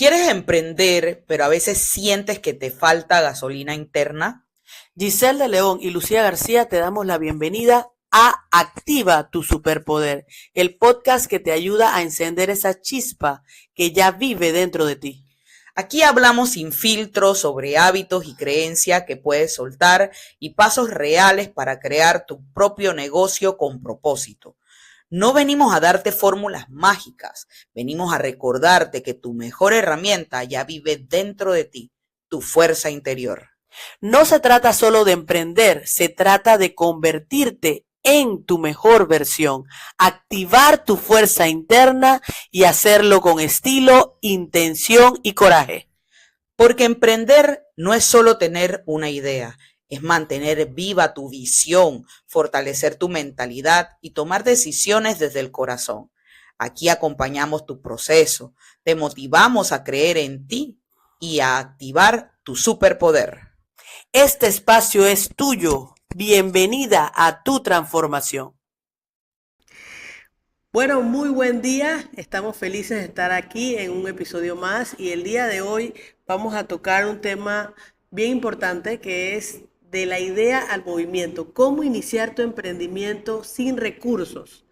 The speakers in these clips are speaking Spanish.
¿Quieres emprender, pero a veces sientes que te falta gasolina interna? Giselle de León y Lucía García te damos la bienvenida a Activa tu Superpoder, el podcast que te ayuda a encender esa chispa que ya vive dentro de ti. Aquí hablamos sin filtro sobre hábitos y creencias que puedes soltar y pasos reales para crear tu propio negocio con propósito. No venimos a darte fórmulas mágicas, venimos a recordarte que tu mejor herramienta ya vive dentro de ti, tu fuerza interior. No se trata solo de emprender, se trata de convertirte en tu mejor versión, activar tu fuerza interna y hacerlo con estilo, intención y coraje. Porque emprender no es solo tener una idea, es mantener viva tu visión, fortalecer tu mentalidad y tomar decisiones desde el corazón. Aquí acompañamos tu proceso, te motivamos a creer en ti y a activar tu superpoder. Este espacio es tuyo. Bienvenida a tu transformación. Bueno, muy buen día. Estamos felices de estar aquí en un episodio más y el día de hoy vamos a tocar un tema bien importante que es de la idea al movimiento. ¿Cómo iniciar tu emprendimiento sin recursos?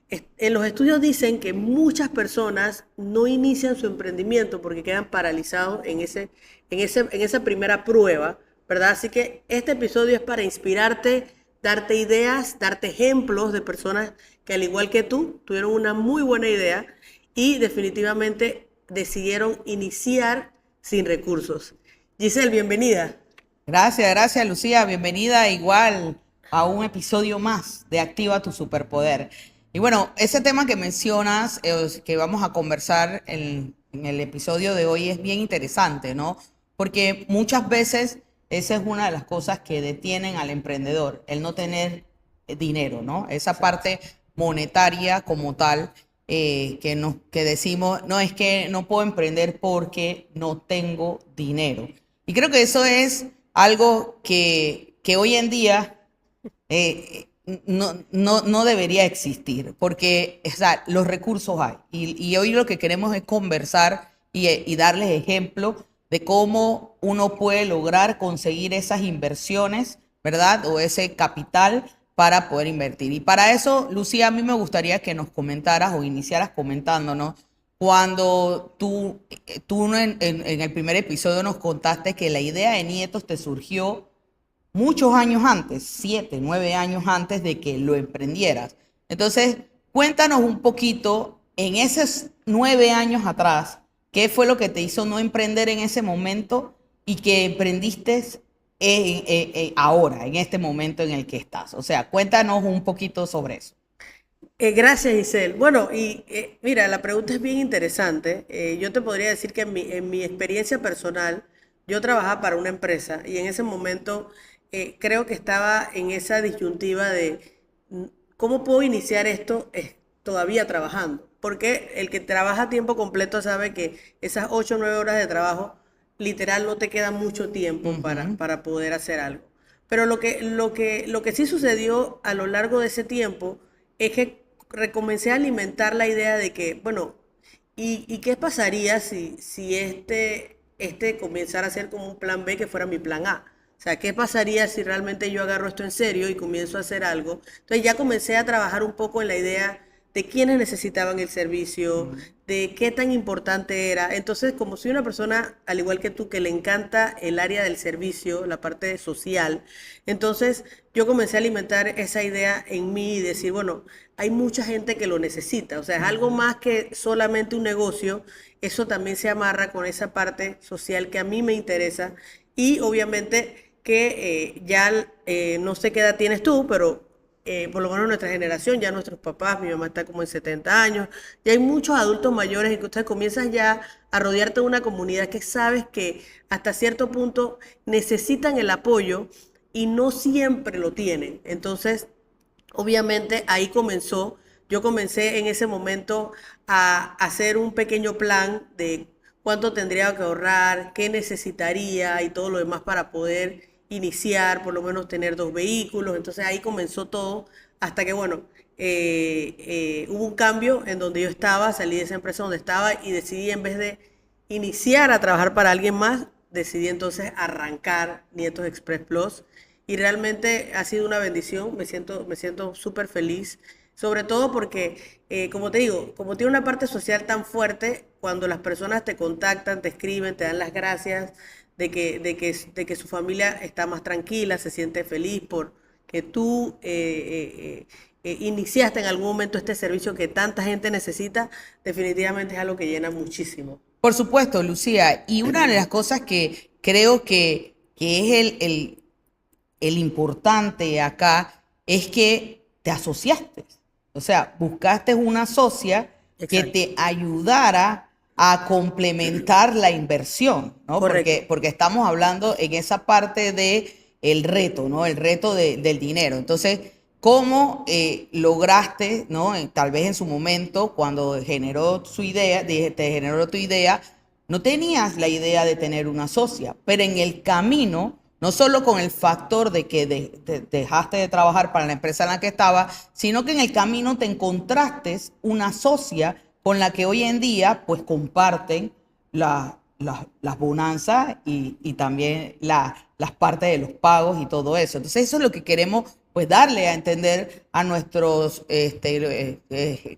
En los estudios dicen que muchas personas no inician su emprendimiento porque quedan paralizados en esa primera prueba, ¿verdad? Así que este episodio es para inspirarte, darte ideas, darte ejemplos de personas que al igual que tú tuvieron una muy buena idea y definitivamente decidieron iniciar sin recursos. Giselle, bienvenida. Gracias, Lucía. Bienvenida igual a un episodio más de Activa tu Superpoder. Y bueno, ese tema que mencionas, que vamos a conversar en el episodio de hoy, es bien interesante, ¿no? Porque muchas veces esa es una de las cosas que detienen al emprendedor, el no tener dinero, ¿no? Esa parte monetaria como tal, que decimos, no, es que no puedo emprender porque no tengo dinero. Y creo que eso es algo que hoy en día no debería existir, porque o sea, los recursos hay. Y hoy lo que queremos es conversar y darles ejemplos de cómo uno puede lograr conseguir esas inversiones, ¿verdad? O ese capital para poder invertir. Y para eso, Lucía, a mí me gustaría que nos comentaras o iniciaras comentándonos cuando tú en el primer episodio nos contaste que la idea de Nietos te surgió muchos años antes, 7, 9 años antes de que lo emprendieras. Entonces, cuéntanos un poquito, en esos 9 años atrás, ¿qué fue lo que te hizo no emprender en ese momento y que emprendiste ahora, en este momento en el que estás? O sea, cuéntanos un poquito sobre eso. Gracias, Giselle. Bueno, mira, la pregunta es bien interesante. Yo te podría decir que en mi experiencia personal, yo trabajaba para una empresa y en ese momento creo que estaba en esa disyuntiva de cómo puedo iniciar esto todavía trabajando. Porque el que trabaja a tiempo completo sabe que esas 8 o 9 horas de trabajo, literal, no te queda mucho tiempo Ujú. para poder hacer algo. Pero lo que sí sucedió a lo largo de ese tiempo es que recomencé a alimentar la idea de que, bueno, ¿y qué pasaría si este comenzara a ser como un plan B que fuera mi plan A? O sea, ¿qué pasaría si realmente yo agarro esto en serio y comienzo a hacer algo? Entonces ya comencé a trabajar un poco en la idea de quiénes necesitaban el servicio, de qué tan importante era. Entonces, como soy una persona, al igual que tú, que le encanta el área del servicio, la parte social, entonces yo comencé a alimentar esa idea en mí y decir, bueno, hay mucha gente que lo necesita. O sea, es algo más que solamente un negocio. Eso también se amarra con esa parte social que a mí me interesa. Y obviamente que no sé qué edad tienes tú, pero por lo menos nuestra generación, ya nuestros papás, mi mamá está como en 70 años, ya hay muchos adultos mayores y que ustedes comienzan ya a rodearte de una comunidad que sabes que hasta cierto punto necesitan el apoyo y no siempre lo tienen. Entonces, obviamente ahí yo comencé en ese momento a hacer un pequeño plan de cuánto tendría que ahorrar, qué necesitaría y todo lo demás para poder iniciar, por lo menos tener 2 vehículos. Entonces ahí comenzó todo hasta que, bueno, hubo un cambio en donde yo estaba, salí de esa empresa donde estaba y decidí en vez de iniciar a trabajar para alguien más, decidí entonces arrancar Nietos Express Plus y realmente ha sido una bendición, me siento súper feliz, sobre todo porque, como te digo, como tiene una parte social tan fuerte, cuando las personas te contactan, te escriben, te dan las gracias de que su familia está más tranquila, se siente feliz por que tú iniciaste en algún momento este servicio que tanta gente necesita, definitivamente es algo que llena muchísimo. Por supuesto, Lucía. Y una de las cosas que creo que es el importante acá es que te asociaste. O sea, buscaste una socia que Exacto, te ayudara a complementar la inversión, ¿no? correcto. Porque estamos hablando en esa parte de el reto, ¿no? El reto del dinero. Entonces, ¿cómo lograste, ¿no? Tal vez en su momento, cuando generó su idea, te generó tu idea, no tenías la idea de tener una socia, pero en el camino, no solo con el factor de que dejaste de trabajar para la empresa en la que estabas, sino que en el camino te encontraste una socia con la que hoy en día pues comparten las bonanzas y también las partes de los pagos y todo eso. Entonces eso es lo que queremos pues darle a entender a nuestros,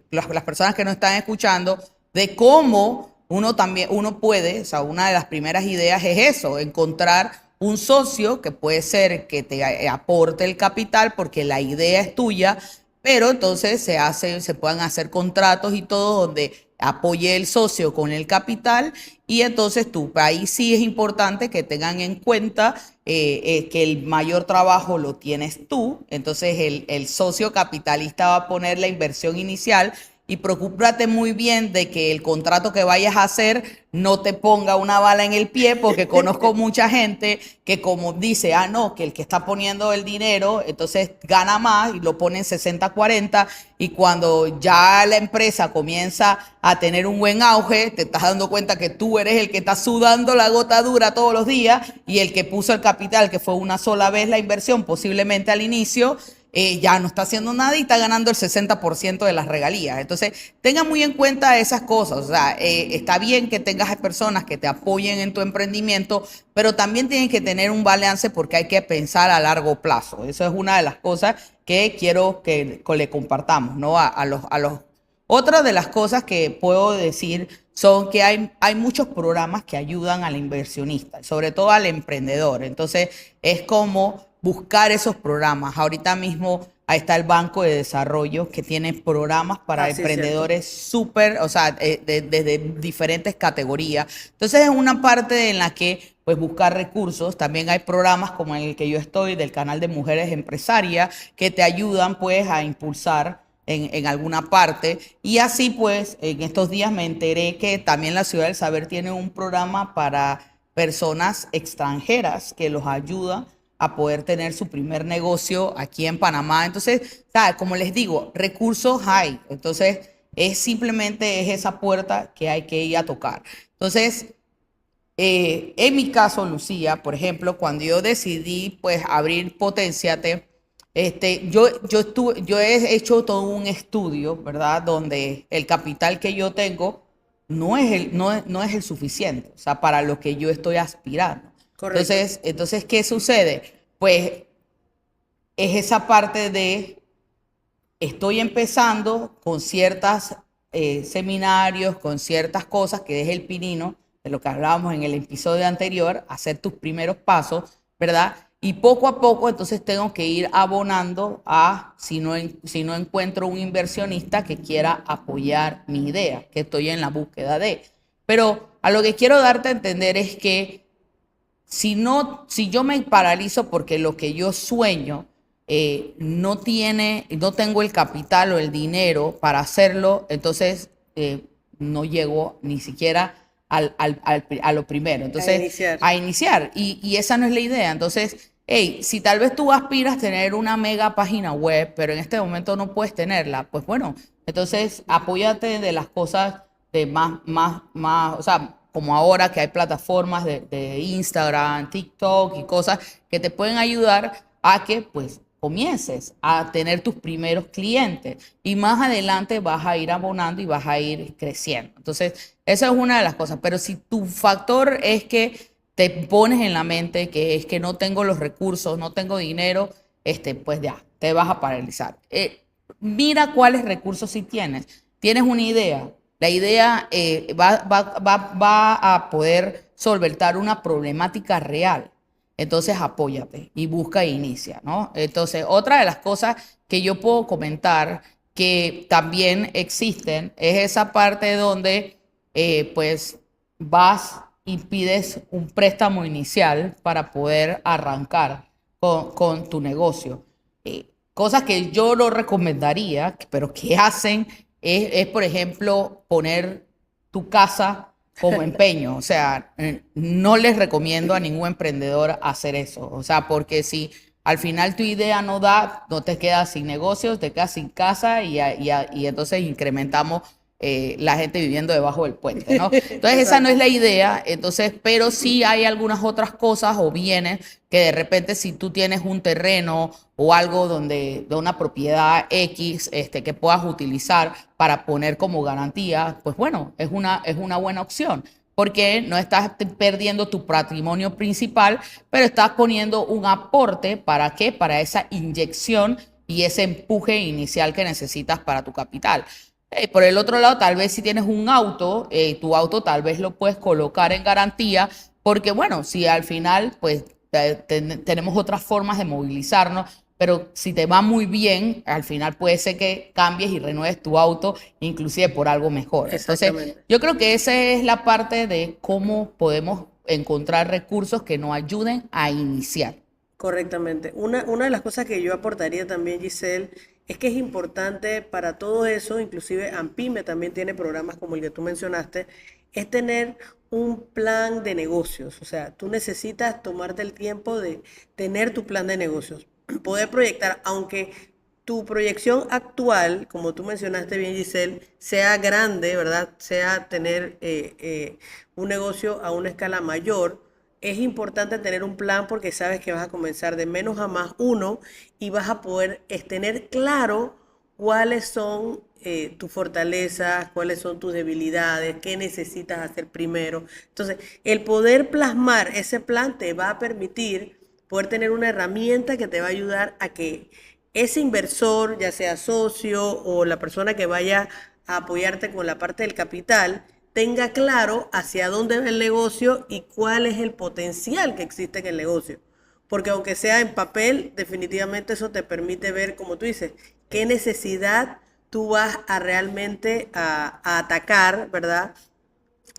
las personas que nos están escuchando, de cómo uno puede, o sea, una de las primeras ideas es eso, encontrar un socio que puede ser que te aporte el capital porque la idea es tuya, pero entonces se puedan hacer contratos y todo donde apoye el socio con el capital y entonces tú, ahí sí es importante que tengan en cuenta que el mayor trabajo lo tienes tú, entonces el socio capitalista va a poner la inversión inicial y preocúpate muy bien de que el contrato que vayas a hacer no te ponga una bala en el pie, porque conozco mucha gente que como dice, ah, no, que el que está poniendo el dinero, entonces gana más y lo ponen 60-40 y cuando ya la empresa comienza a tener un buen auge, te estás dando cuenta que tú eres el que está sudando la gota dura todos los días y el que puso el capital, que fue una sola vez la inversión, posiblemente al inicio, ya no está haciendo nada y está ganando el 60% de las regalías. Entonces, tenga muy en cuenta esas cosas. O sea, está bien que tengas personas que te apoyen en tu emprendimiento, pero también tienes que tener un balance porque hay que pensar a largo plazo. Eso es una de las cosas que quiero que le compartamos, ¿no? A los otra de las cosas que puedo decir son que hay muchos programas que ayudan al inversionista, sobre todo al emprendedor. Entonces, es como buscar esos programas. Ahorita mismo ahí está el Banco de Desarrollo que tiene programas para Así es cierto. emprendedores súper, o sea, desde diferentes categorías. Entonces, es una parte en la que pues buscar recursos. También hay programas como en el que yo estoy del canal de Mujeres Empresarias que te ayudan pues a impulsar en alguna parte. Y así pues, en estos días me enteré que también la Ciudad del Saber tiene un programa para personas extranjeras que los ayuda a poder tener su primer negocio aquí en Panamá. Entonces, ¿sabes? Como les digo, recursos hay. Entonces, es esa puerta que hay que ir a tocar. Entonces, en mi caso, Lucía, por ejemplo, cuando yo decidí pues abrir Potenciate, yo he hecho todo un estudio, ¿verdad? Donde el capital que yo tengo no es el suficiente, o sea, para lo que yo estoy aspirando. Correcto. Entonces, ¿qué sucede? Pues es esa parte de estoy empezando con ciertas seminarios, con ciertas cosas, que es el pinino, de lo que hablábamos en el episodio anterior, hacer tus primeros pasos, ¿verdad? Y poco a poco entonces tengo que ir abonando a, si no encuentro un inversionista que quiera apoyar mi idea, que estoy en la búsqueda de. Pero a lo que quiero darte a entender es que si yo me paralizo porque lo que yo sueño no tengo el capital o el dinero para hacerlo, entonces no llego ni siquiera a lo primero. A Entonces, iniciar. a iniciar. Y esa no es la idea. Entonces, hey, si tal vez tú aspiras a tener una mega página web, pero en este momento no puedes tenerla, pues bueno, entonces apóyate de las cosas de más, o sea, como ahora que hay plataformas de Instagram, TikTok y cosas que te pueden ayudar a que pues comiences a tener tus primeros clientes y más adelante vas a ir abonando y vas a ir creciendo. Entonces, esa es una de las cosas. Pero si tu factor es que te pones en la mente que es que no tengo los recursos, no tengo dinero, pues ya, te vas a paralizar. Mira cuáles recursos sí tienes. Tienes una idea. La idea va a poder solventar una problemática real. Entonces apóyate y busca e inicia, ¿no? Entonces, otra de las cosas que yo puedo comentar que también existen es esa parte donde pues vas y pides un préstamo inicial para poder arrancar con tu negocio. Cosas que yo no recomendaría, pero que hacen por ejemplo, poner tu casa como empeño. O sea, no les recomiendo a ningún emprendedor hacer eso. O sea, porque si al final tu idea no da, no te quedas sin negocios, te quedas sin casa y entonces incrementamos la gente viviendo debajo del puente, ¿no? Entonces esa no es Exacto. la idea, entonces, pero sí hay algunas otras cosas o bienes que de repente si tú tienes un terreno o algo de una propiedad X que puedas utilizar para poner como garantía, pues bueno, es una buena opción. Porque no estás perdiendo tu patrimonio principal, pero estás poniendo un aporte, ¿para qué? Para esa inyección y ese empuje inicial que necesitas para tu capital. Por el otro lado, tal vez si tienes un auto, tu auto tal vez lo puedes colocar en garantía, porque bueno, si al final pues tenemos otras formas de movilizarnos, pero si te va muy bien, al final puede ser que cambies y renueves tu auto, inclusive por algo mejor. Entonces, Exactamente. yo creo que esa es la parte de cómo podemos encontrar recursos que nos ayuden a iniciar. Correctamente. Una de las cosas que yo aportaría también, Giselle, es que es importante para todo eso, inclusive AMPIME también tiene programas como el que tú mencionaste, es tener un plan de negocios. O sea, tú necesitas tomarte el tiempo de tener tu plan de negocios, poder proyectar, aunque tu proyección actual, como tú mencionaste bien, Giselle, sea grande, ¿verdad? Sea tener un negocio a una escala mayor, es importante tener un plan porque sabes que vas a comenzar de menos a más uno y vas a poder tener claro cuáles son tus fortalezas, cuáles son tus debilidades, qué necesitas hacer primero. Entonces, el poder plasmar ese plan te va a permitir poder tener una herramienta que te va a ayudar a que ese inversor, ya sea socio o la persona que vaya a apoyarte con la parte del capital, tenga claro hacia dónde va el negocio y cuál es el potencial que existe en el negocio. Porque aunque sea en papel, definitivamente eso te permite ver, como tú dices, qué necesidad tú vas a realmente a atacar, ¿verdad?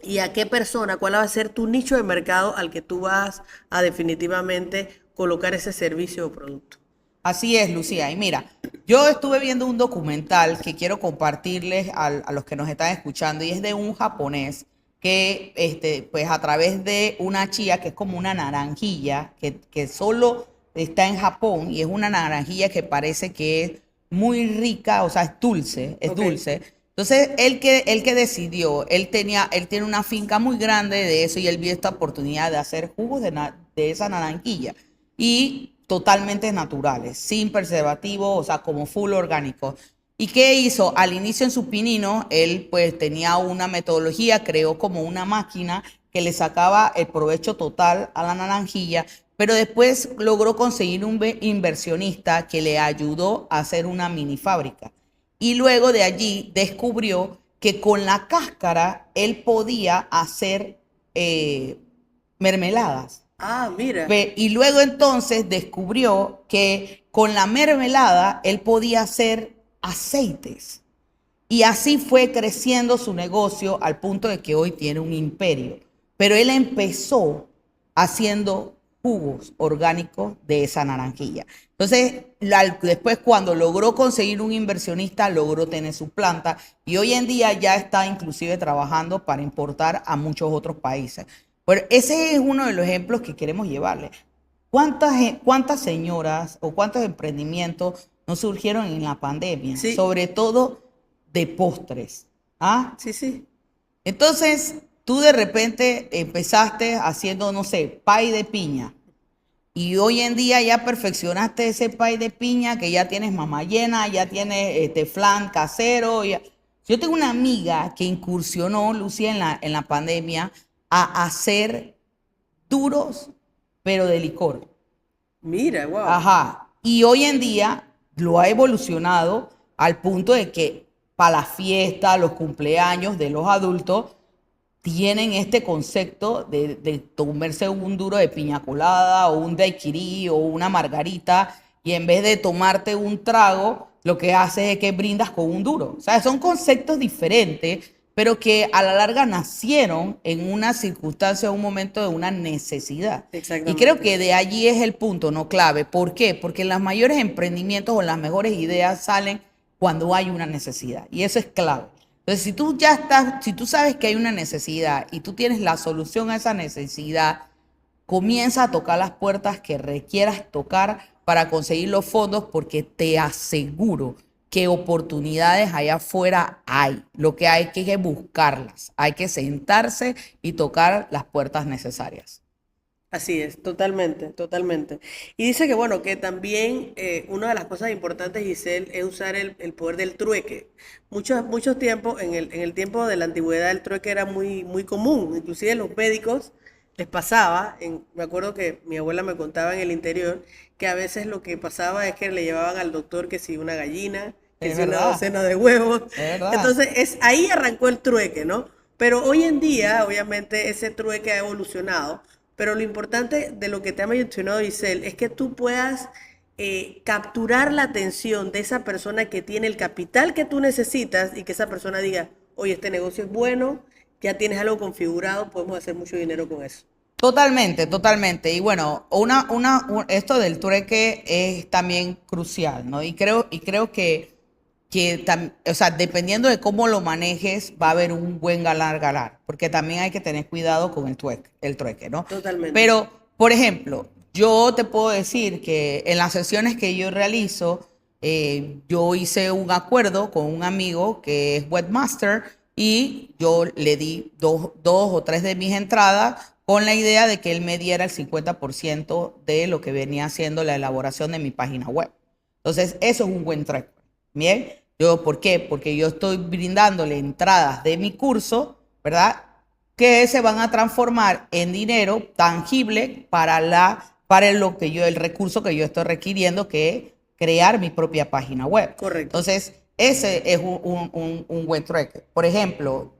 Y a qué persona, cuál va a ser tu nicho de mercado al que tú vas a definitivamente colocar ese servicio o producto. Así es, Lucía. Y mira, yo estuve viendo un documental que quiero compartirles a los que nos están escuchando y es de un japonés que, pues a través de una chía que es como una naranjilla que solo está en Japón y es una naranjilla que parece que es muy rica, o sea, es dulce, es Ok. dulce. Entonces, él que decidió, él tiene una finca muy grande de eso y él vio esta oportunidad de hacer jugos de esa naranjilla y totalmente naturales, sin preservativo, o sea, como full orgánico. ¿Y qué hizo? Al inicio en su pinino, él pues tenía una metodología, creó como una máquina que le sacaba el provecho total a la naranjilla, pero después logró conseguir un inversionista que le ayudó a hacer una mini fábrica. Y luego de allí descubrió que con la cáscara él podía hacer mermeladas. Ah, mira. Y luego entonces descubrió que con la mermelada él podía hacer aceites. Y así fue creciendo su negocio al punto de que hoy tiene un imperio. Pero él empezó haciendo jugos orgánicos de esa naranjilla. Entonces, después cuando logró conseguir un inversionista, logró tener su planta y hoy en día ya está inclusive trabajando para importar a muchos otros países. Pero ese es uno de los ejemplos que queremos llevarle. ¿Cuántas señoras o cuántos emprendimientos no surgieron en la pandemia? Sí, Sobre todo de postres. ¿Ah? sí, sí. Entonces, tú de repente empezaste haciendo, no sé, pay de piña. Y hoy en día ya perfeccionaste ese pay de piña, que ya tienes mamá llena, ya tienes flan casero. Yo tengo una amiga que incursionó, Lucía, en la pandemia, a hacer duros, pero de licor. Mira, wow. Ajá. Y hoy en día lo ha evolucionado al punto de que para las fiestas, los cumpleaños de los adultos, tienen este concepto de tomarse un duro de piña colada o un daiquiri o una margarita y en vez de tomarte un trago, lo que haces es que brindas con un duro. O sea, son conceptos diferentes, pero que a la larga nacieron en una circunstancia, un momento de una necesidad. Y creo Exactamente. que de allí es el punto, no clave. ¿Por qué? Porque los mayores emprendimientos o las mejores ideas salen cuando hay una necesidad. Y eso es clave. Entonces, si tú ya estás, si tú sabes que hay una necesidad y tú tienes la solución a esa necesidad, comienza a tocar las puertas que requieras tocar para conseguir los fondos, porque te aseguro que oportunidades allá afuera hay. Lo que hay que buscarlas, hay que sentarse y tocar las puertas necesarias. Así es, totalmente, totalmente. Y dice que, bueno, que también una de las cosas importantes, Giselle, es usar el poder del trueque. Muchos tiempos, en el tiempo de la antigüedad, el trueque era muy, muy común. Inclusive los médicos les pasaba, me acuerdo que mi abuela me contaba en el interior, que a veces lo que pasaba es que le llevaban al doctor que si una gallina, que Es si una verdad, docena de huevos. es verdad. Entonces, ahí arrancó el trueque, ¿no? Pero hoy en día, obviamente, ese trueque ha evolucionado, pero lo importante de lo que te ha mencionado Giselle es que tú puedas capturar la atención de esa persona que tiene el capital que tú necesitas y que esa persona diga, oye, este negocio es bueno, ya tienes algo configurado, podemos hacer mucho dinero con eso. Totalmente, totalmente. Y bueno, esto del trueque es también crucial, ¿no? Y creo que o sea, dependiendo de cómo lo manejes, va a haber un buen ganar-ganar, porque también hay que tener cuidado con el trueque, ¿no? Totalmente. Pero, por ejemplo, yo te puedo decir que en las sesiones que yo realizo, yo hice un acuerdo con un amigo que es webmaster y yo le di dos o tres de mis entradas con la idea de que él me diera el 50% de lo que venía haciendo la elaboración de mi página web. Entonces, eso es un buen track. Bien, ¿por qué? Porque yo estoy brindándole entradas de mi curso, ¿verdad? Que se van a transformar en dinero tangible el recurso que yo estoy requiriendo, que es crear mi propia página web. Correcto. Entonces, ese es un buen track. Por ejemplo,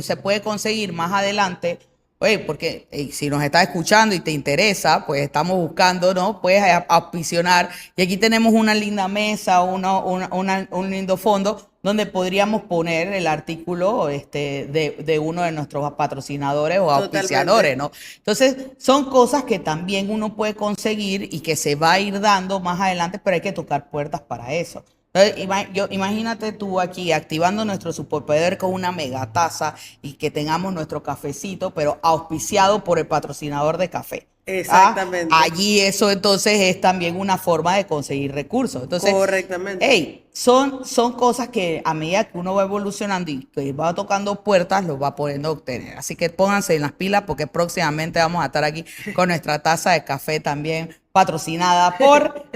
se puede conseguir más adelante. Oye, porque si nos estás escuchando y te interesa, pues estamos buscando, ¿no? Puedes auspicionar. Y aquí tenemos una linda mesa, un lindo fondo donde podríamos poner el artículo de uno de nuestros patrocinadores o auspiciadores, Totalmente. ¿no? Entonces, son cosas que también uno puede conseguir y que se va a ir dando más adelante, pero hay que tocar puertas para eso. Entonces, imagínate tú aquí activando nuestro superpoder con una megataza y que tengamos nuestro cafecito, pero auspiciado por el patrocinador de café. ¿Ah? Exactamente. Allí eso entonces es también una forma de conseguir recursos. Entonces, Correctamente. hey, son cosas que a medida que uno va evolucionando y que va tocando puertas, los va pudiendo obtener. Así que pónganse en las pilas porque próximamente vamos a estar aquí con nuestra taza de café también patrocinada por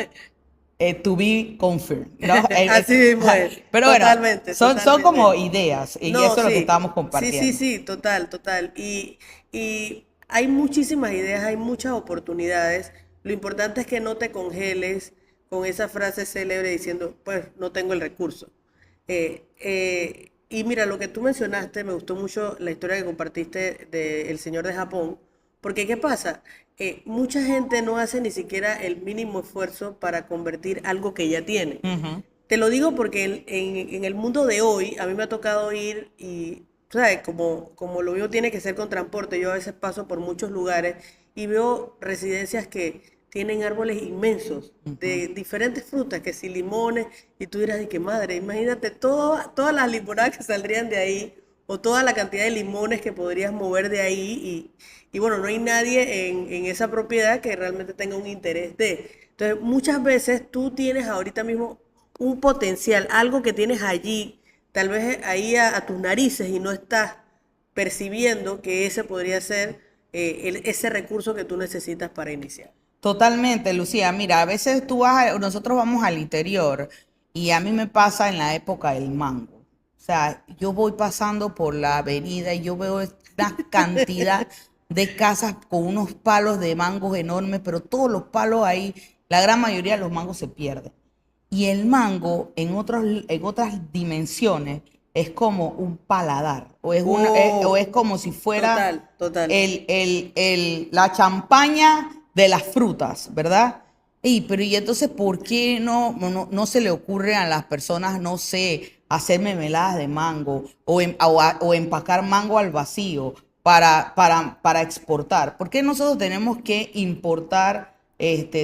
to be confirmed, ¿no? Así mismo es. Pero bueno, Totalmente, son como totalmente. ideas y No, eso es lo que sí, estamos sí, sí, compartiendo. sí, total, total. Y hay muchísimas ideas, hay muchas oportunidades. Lo importante es que no te congeles con esa frase célebre diciendo, pues no tengo el recurso. Y mira, lo que tú mencionaste, me gustó mucho la historia que compartiste del señor de Japón, porque ¿qué pasa? Mucha gente no hace ni siquiera el mínimo esfuerzo para convertir algo que ya tiene. Ujú. Te lo digo porque en el mundo de hoy a mí me ha tocado ir y, ¿sabes? Como lo mío tiene que ser con transporte, yo a veces paso por muchos lugares y veo residencias que tienen árboles inmensos de diferentes frutas, que si limones, y tú dirás, de qué madre, imagínate todas las limonadas que saldrían de ahí o toda la cantidad de limones que podrías mover de ahí y bueno, no hay nadie en esa propiedad que realmente tenga un interés de. Entonces, muchas veces tú tienes ahorita mismo un potencial, algo que tienes allí, tal vez ahí a tus narices y no estás percibiendo que ese podría ser ese recurso que tú necesitas para iniciar. Totalmente, Lucía. Mira, a veces nosotros vamos al interior y a mí me pasa en la época del mango. O sea, yo voy pasando por la avenida y yo veo una cantidad de casas con unos palos de mangos enormes, pero todos los palos ahí, la gran mayoría de los mangos se pierden. Y el mango en otras dimensiones es como un paladar, o es Oh, como si fuera total, total. la champaña de las frutas, ¿verdad? Y entonces, ¿por qué no se le ocurre a las personas, no sé, hacer mermeladas de mango o empacar mango al vacío para exportar? ¿Por qué nosotros tenemos que importar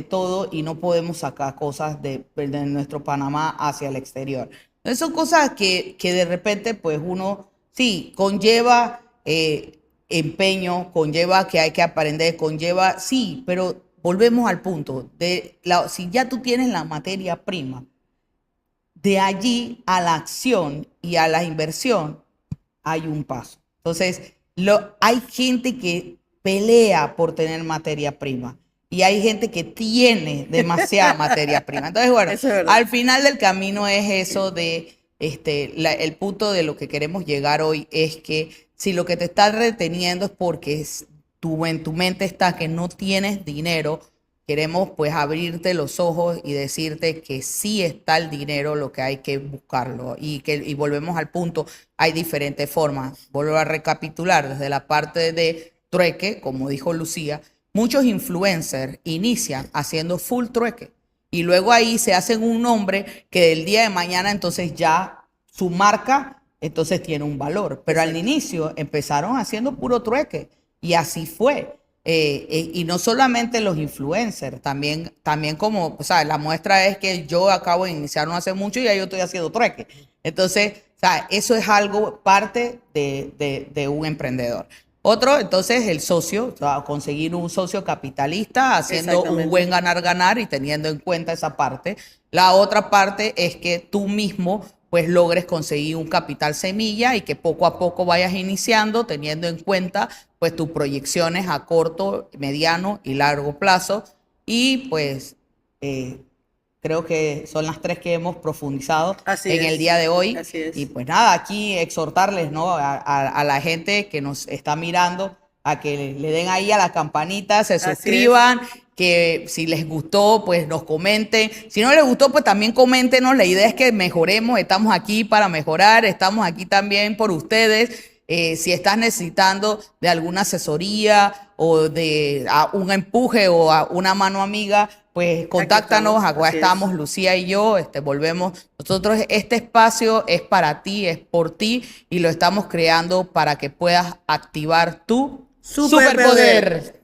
todo y no podemos sacar cosas de nuestro Panamá hacia el exterior? Entonces, son cosas que de repente, pues uno, sí, conlleva empeño, conlleva que hay que aprender, conlleva, sí, pero volvemos al punto si ya tú tienes la materia prima, de allí a la acción y a la inversión hay un paso. Entonces, hay gente que pelea por tener materia prima y hay gente que tiene demasiada materia prima. Entonces, bueno, Eso es verdad. al final del camino es eso de, el punto de lo que queremos llegar hoy es que si lo que te está reteniendo es porque en tu mente está que no tienes dinero, queremos pues abrirte los ojos y decirte que sí está el dinero, lo que hay que buscarlo y volvemos al punto, hay diferentes formas. Vuelvo a recapitular desde la parte de trueque, como dijo Lucía, muchos influencers inician haciendo full trueque y luego ahí se hacen un nombre que del día de mañana entonces ya su marca entonces tiene un valor, pero al Exacto. inicio empezaron haciendo puro trueque y así fue. Y no solamente los influencers, también como, o sea, la muestra es que yo acabo de iniciar no hace mucho y ya yo estoy haciendo trueque. Entonces, o sea, eso es algo parte de un emprendedor. Otro, entonces, el socio, o sea, conseguir un socio capitalista haciendo un buen Exactamente. ganar-ganar y teniendo en cuenta esa parte. La otra parte es que tú mismo pues logres conseguir un capital semilla y que poco a poco vayas iniciando teniendo en cuenta pues tus proyecciones a corto, mediano y largo plazo. Y pues eh, creo que son las tres que hemos profundizado Así en el día es. de hoy. Así Y es. pues nada, aquí exhortarles, ¿no? A la gente que nos está mirando a que le den ahí a la campanita, se Así es. suscriban, que si les gustó, pues nos comenten. Si no les gustó, pues también coméntenos. La idea es que mejoremos, estamos aquí para mejorar, estamos aquí también por ustedes. Si estás necesitando de alguna asesoría o de un empuje o una mano amiga, pues Aquí contáctanos, estamos. acá Así es. estamos Lucía y yo, volvemos. Nosotros, este espacio es para ti, es por ti y lo estamos creando para que puedas activar tu Superpoder. superpoder.